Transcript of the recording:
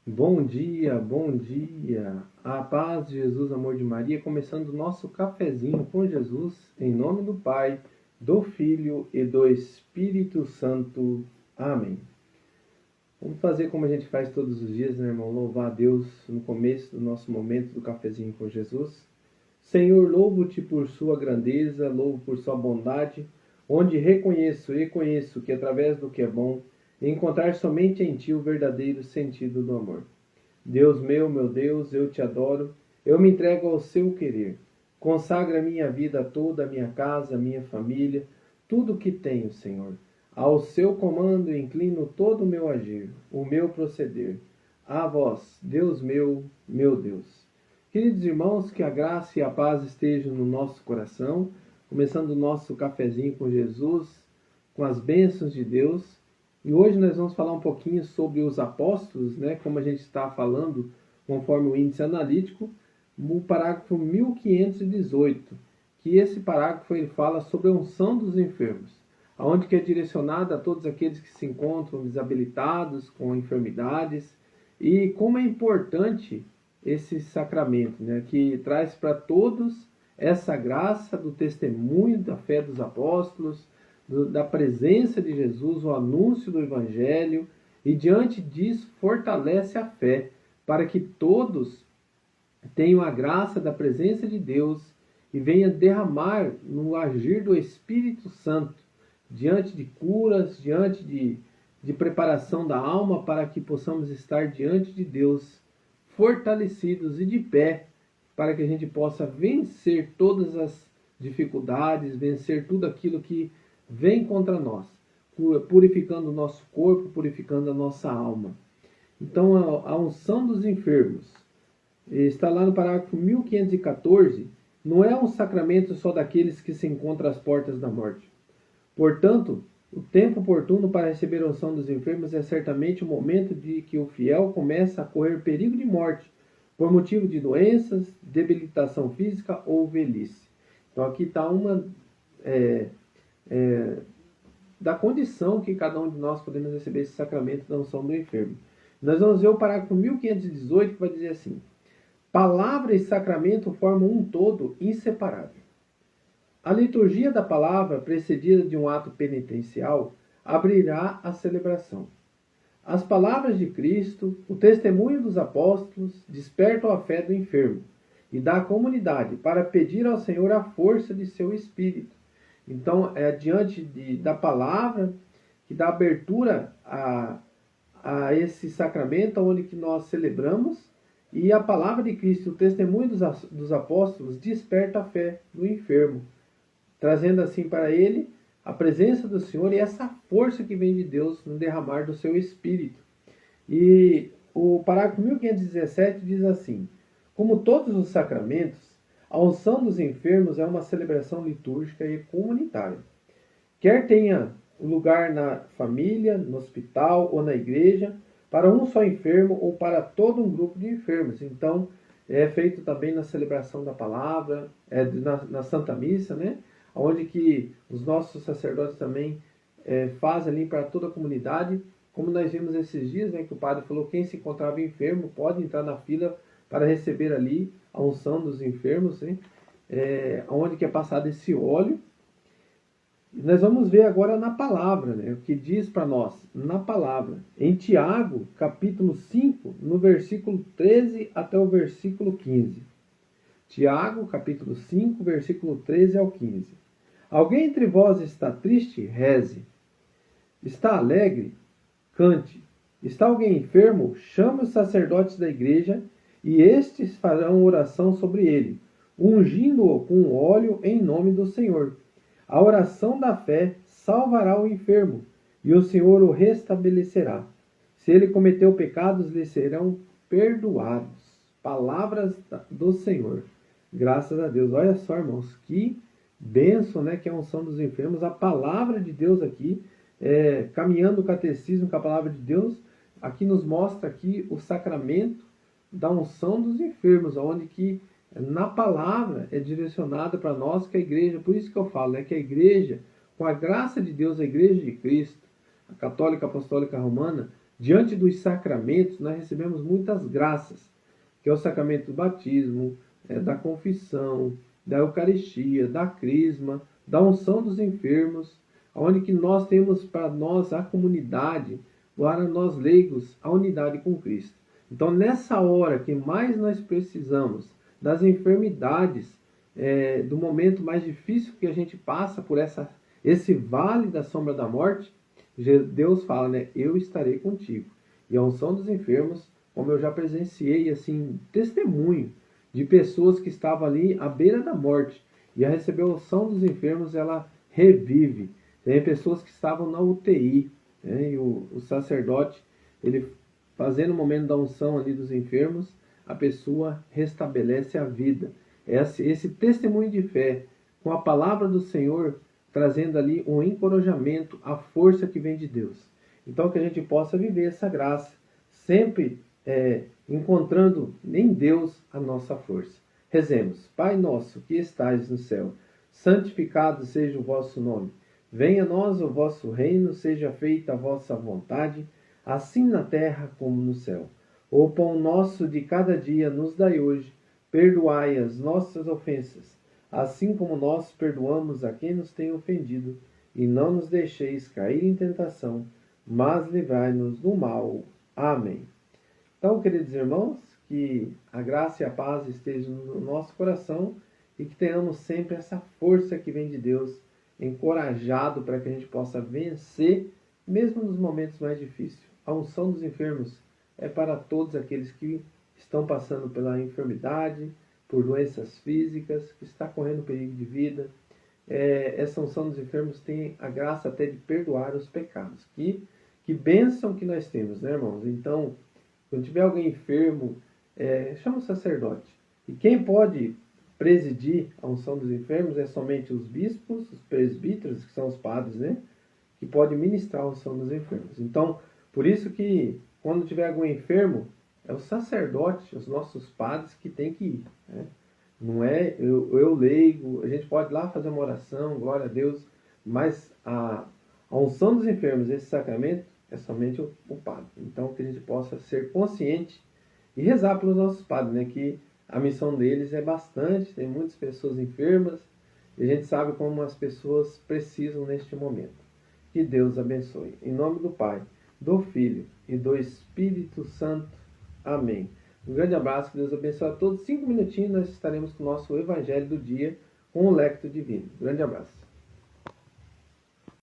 Bom dia, bom dia. A paz de Jesus, amor de Maria, começando o nosso cafezinho com Jesus, em nome do Pai, do Filho e do Espírito Santo. Amém. Vamos fazer como a gente faz todos os dias, né, irmão? Louvar a Deus no começo do nosso momento do cafezinho com Jesus. Senhor, louvo-te por sua grandeza, louvo por sua bondade, onde reconheço e conheço que através do que é bom, encontrar somente em ti o verdadeiro sentido do amor. Deus meu Deus, eu te adoro, eu me entrego ao seu querer. Consagra minha vida toda, minha casa, minha família, tudo o que tenho, Senhor. Ao seu comando inclino todo o meu agir, o meu proceder. A vós, Deus meu Deus. Queridos irmãos, que a graça e a paz estejam no nosso coração, começando o nosso cafezinho com Jesus, com as bênçãos de Deus. E hoje nós vamos falar um pouquinho sobre os apóstolos, né? Como a gente está falando, conforme o índice analítico, no parágrafo 1518, que esse parágrafo ele fala sobre a unção dos enfermos, aonde que é direcionada a todos aqueles que se encontram desabilitados, com enfermidades, e como é importante esse sacramento, né? Que traz para todos essa graça do testemunho da fé dos apóstolos, da presença de Jesus, o anúncio do Evangelho, e diante disso fortalece a fé, para que todos tenham a graça da presença de Deus e venha derramar no agir do Espírito Santo, diante de curas, diante de preparação da alma, para que possamos estar diante de Deus fortalecidos e de pé, para que a gente possa vencer todas as dificuldades, vencer tudo aquilo que vem contra nós, purificando o nosso corpo, purificando a nossa alma. Então, a unção dos enfermos está lá no parágrafo 1514, não é um sacramento só daqueles que se encontram às portas da morte. Portanto, o tempo oportuno para receber a unção dos enfermos é certamente o momento de que o fiel começa a correr perigo de morte, por motivo de doenças, debilitação física ou velhice. Então aqui está uma da condição que cada um de nós podemos receber esse sacramento da unção do enfermo. Nós vamos ver o parágrafo 1518, que vai dizer assim: palavra e sacramento formam um todo inseparável. A liturgia da palavra, precedida de um ato penitencial, abrirá a celebração. As palavras de Cristo, o testemunho dos apóstolos, despertam a fé do enfermo e da comunidade para pedir ao Senhor a força de seu espírito. Então, é diante da palavra que dá abertura a esse sacramento onde que nós celebramos, e a palavra de Cristo, o testemunho dos apóstolos, desperta a fé do enfermo, trazendo assim para ele a presença do Senhor e essa força que vem de Deus no derramar do seu Espírito. E o parágrafo 1517 diz assim: como todos os sacramentos, a unção dos enfermos é uma celebração litúrgica e comunitária. Quer tenha lugar na família, no hospital ou na igreja, para um só enfermo ou para todo um grupo de enfermos. Então, é feito também na celebração da palavra, na Santa Missa, né? Onde que os nossos sacerdotes também fazem ali para toda a comunidade, como nós vimos esses dias, né, que o padre falou, quem se encontrava enfermo pode entrar na fila para receber ali a unção dos enfermos, né, onde que é passado esse óleo. Nós vamos ver agora na palavra, né, o que diz para nós, na palavra. Em Tiago, capítulo 5, no versículo 13 até o versículo 15. Tiago, capítulo 5, versículo 13 ao 15. Alguém entre vós está triste? Reze. Está alegre? Cante. Está alguém enfermo? Chame os sacerdotes da igreja e estes farão oração sobre ele, ungindo-o com óleo em nome do Senhor. A oração da fé salvará o enfermo e o Senhor o restabelecerá. Se ele cometeu pecados, lhe serão perdoados. Palavras do Senhor. Graças a Deus. Olha só, irmãos, que bênção, né, que é a unção dos enfermos. A palavra de Deus aqui, caminhando o catecismo com a palavra de Deus, aqui nos mostra aqui o sacramento da unção dos enfermos, onde que na palavra é direcionada para nós, que a igreja, por isso que eu falo, né, que a igreja, com a graça de Deus, a igreja de Cristo, a católica apostólica romana, diante dos sacramentos, nós recebemos muitas graças, que é o sacramento do batismo, da confissão, da Eucaristia, da crisma, da unção dos enfermos, onde que nós temos para nós a comunidade, para nós leigos, a unidade com Cristo. Então, nessa hora que mais nós precisamos das enfermidades, do momento mais difícil que a gente passa por esse vale da sombra da morte, Deus fala, né? Eu estarei contigo. E a unção dos enfermos, como eu já presenciei, assim, testemunho de pessoas que estavam ali à beira da morte e a receber a unção dos enfermos, ela revive. Tem pessoas que estavam na UTI, né? E o sacerdote, ele fazendo o momento da unção ali dos enfermos, a pessoa restabelece a vida. Esse testemunho de fé, com a palavra do Senhor, trazendo ali um encorajamento, a força que vem de Deus. Então, que a gente possa viver essa graça, sempre encontrando em Deus a nossa força. Rezemos. Pai nosso, que estais no céu, santificado seja o vosso nome. Venha a nós o vosso reino, seja feita a vossa vontade, assim na terra como no céu. O pão nosso de cada dia nos dai hoje, perdoai as nossas ofensas, assim como nós perdoamos a quem nos tem ofendido, e não nos deixeis cair em tentação, mas livrai-nos do mal. Amém. Então, queridos irmãos, que a graça e a paz estejam no nosso coração e que tenhamos sempre essa força que vem de Deus, encorajado para que a gente possa vencer, mesmo nos momentos mais difíceis. A unção dos enfermos é para todos aqueles que estão passando pela enfermidade, por doenças físicas, que está correndo perigo de vida. Essa unção dos enfermos tem a graça até de perdoar os pecados. Que bênção que nós temos, né, irmãos? Então, quando tiver alguém enfermo, chama o sacerdote. E quem pode presidir a unção dos enfermos é somente os bispos, os presbíteros, que são os padres, né? Que podem ministrar a unção dos enfermos. Então, por isso que quando tiver algum enfermo, é o sacerdote, os nossos padres que tem que ir, né? Não é eu leigo, a gente pode ir lá fazer uma oração, glória a Deus, mas a unção dos enfermos, esse sacramento, é somente o padre. Então, que a gente possa ser consciente e rezar pelos nossos padres, né? Que a missão deles é bastante, tem muitas pessoas enfermas, e a gente sabe como as pessoas precisam neste momento. Que Deus abençoe. Em nome do Pai, do Filho e do Espírito Santo. Amém. Um grande abraço, que Deus abençoe a todos. 5 minutinhos nós estaremos com o nosso Evangelho do dia, com o Lectio Divino. Grande abraço.